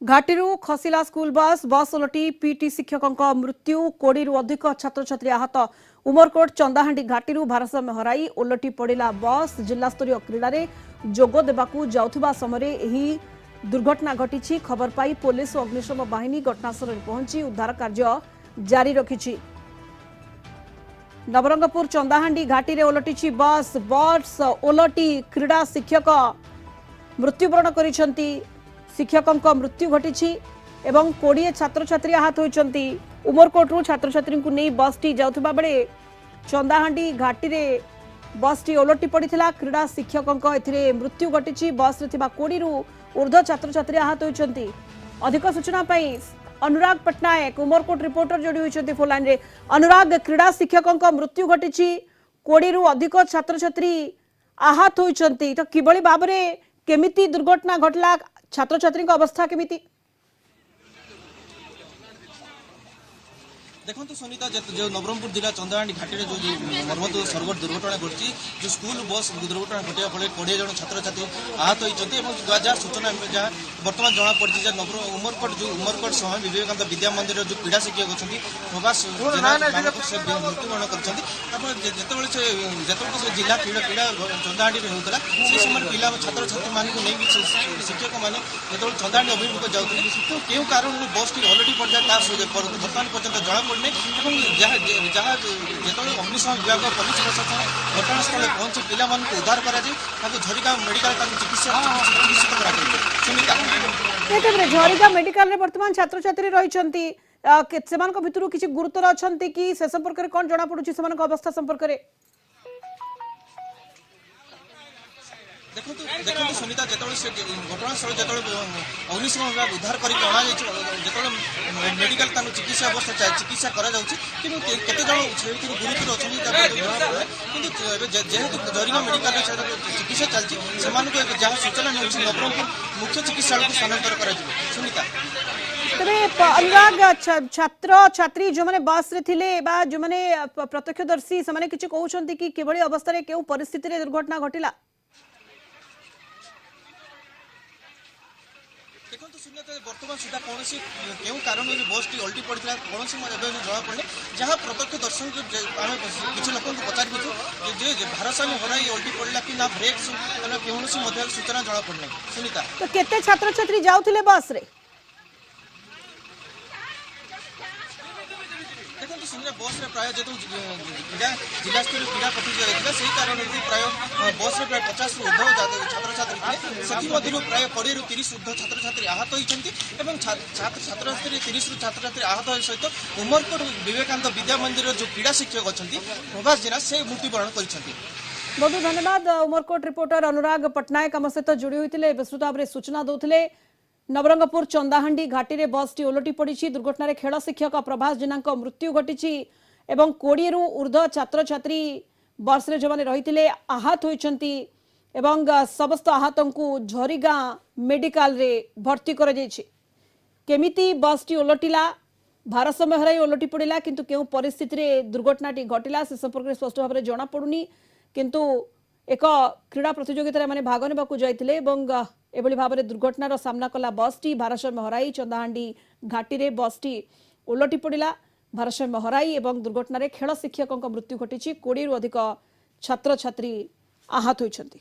घाटीरू खसिला school bus बस ओलटी PT शिक्षकों मृत्यु 20 रु अधिक छात्र छात्री आहत। उमरकोट चंदाहांडी घाटीरू भारसाम्य हराई ओलटी पड़ा बस जिला स्तरीय क्रीड़ा जोग देवाकू जाउथिबा समय एही दुर्घटना घटी। खबर पाई पुलिस और अग्निशम बाहिनी घटनास्थल में पहुंची उद्धार कार्य जारी रखी। नवरंगपुर चंदाहांडी घाटी रे ओलटी बस बस ओलटी क्रीड़ा शिक्षक मृत्युवरण करिसेंती। शिक्षकों मृत्यु घटी एवं 20 छात्र छात्री आहत होती। उमरकोटू छात्र छात्री को नहीं बस टी जाउथिबा बेले चंदाहांडी घाटी रे बस टी ओलटी पड़ता। क्रीड़ा शिक्षकों एथिरे मृत्यु घटी। बस रे थिबा 20 रु ऊर्ध्व छात्र छात्री आहत होती। अधिक सूचना पाई अनुराग पटनायक उमरकोट रिपोर्टर जोड़ी होती फोन लाइन रे। अनुराग, क्रीड़ा शिक्षकों मृत्यु घटी 20 रु अधिक छात्र छात्री आहत होती, तो किभली भाव में केमिति दुर्घटना घटला, छात्र छात्री अवस्था केमिति? देखो सुनीता, जो नवरंगपुर जिला चंदाहांडी घाटी में जो मर्मत सर्वर दुर्घटना घटी, जो स्कूल बस दुर्घटना घटा फल 20 जन छात्र छात्री आहत होती। जहाँ सूचना जहाँ बर्तमान जना पड़ी उमरकोट जो उमरकोट समय विवेकानंद विद्या मंदिर जो क्रीड़ा शिक्षक अच्छा प्रभास से मृत्युवरण कर जिला क्रीड़ा क्रीड़ा चंदाहांडी में होता से समय पिला छात्र छात्री मानक नहीं शिक्षक मैंने जो चंदाहांडी अभिमुख जाते क्यों कारण बस टी अलरेडी पड़ जाए बर्तमान पर्यटन जना पड़ने जहाँ जो अग्निशम विभाग पुलिस प्रशासन घटनास्थल पहुंची पिला उद्धार कर झरिका मेडिकल चिकित्सा झरिका मेडिकल बर्तमान छात्र छात्री रही भितर किसी गुरुतर अच्छा कि से संपर्क में कौन जना पड़ुछि से अवस्था संपर्क में? देखो सुनीता, जो घटनास्थल जो अग्निशम विभाग उद्धार कर मेडिकल चिकित्सा अवस्था चिकित्सा केते जन गुरुतर अच्छा जेहेतु जरिगा मेडिकल चिकित्सा चलती जहाँ सूचना मिली नवरंगपुर मुख्य चिकित्सालय को स्थानांतर कर सुनीता। तबे अनुराग, छात्र छात्री जो मैंने बस रे थिले बा जो मैंने प्रत्यक्षदर्शी से किसी कहउछंती कि केवली अवस्था रे केउ परिस्थिति रे दुर्घटना घटिला? देखो सुनीता, बर्तमान सुधा कौन क्यों कारण बस टी अल्टी पड़ा कौन जना पड़े जहाँ प्रत्यक्ष दर्शन किसी लोक पचार भारसाम्य हराई अल्टी पड़ा कि ना ब्रेक कौन सूचना जना पड़ना। सुनीता, तो केते छात्र छात्री जाउथिले बस रे? देखो सुनीता, बस रे प्राय जो जिला स्तरीय क्रीड़ा प्रतियोगिता से कारण प्राय बस रे प्राय 50 रु ऊर्ध्व छात्र छात्री थे से प्राय 20 रु 30 ऊर्ध्व छात्र छात्री आहत होती। छात्र छात्री 30 रु छात्र छात्री आहत सहित उमरकोट विवेकानंद विद्या मंदिर जो क्रीड़ा शिक्षक अच्छा प्रभास जेना से मृत्युवरण कर। बहुत धन्यवाद। उमरकोट रिपोर्टर अनुराग पटनायक आम सहित जोड़ी होते विस्तृत भाव में सूचना देते। नवरंगपुर चंदाहांडी घाटी रे बस टी ओलटी पड़ी। दुर्घटना रे खेल शिक्षक प्रभास जेना मृत्यु घटी एवं 20 रु ऊर्ध्व छात्र छात्री बस रे जो माने रही आहत होती एवं समस्त आहतों को झरिगा मेडिकल रे भर्ती कर केमिति बस टी ओलटिला, भारसाम्य हराई ओलटी पड़ा, किंतु केउ परिस्थिति रे दुर्घटना टी घटिला से संपर्क में स्पष्ट भाव में जना पड़ुनी। किंतु एक क्रीड़ा प्रतियोगिता में भाग नेबाकू जाइतिले एवं एभली भाव में दुर्घटनार सामना कला बस टी। भारसाम्य हराई चंदाहांडी घाटी रे बस टी ओलटी पड़ा। भारसाम्य हराई एवं दुर्घटना रे खेल शिक्षकों मृत्यु घटी। 20 रु अधिक छात्र छात्री आहत होइछंती।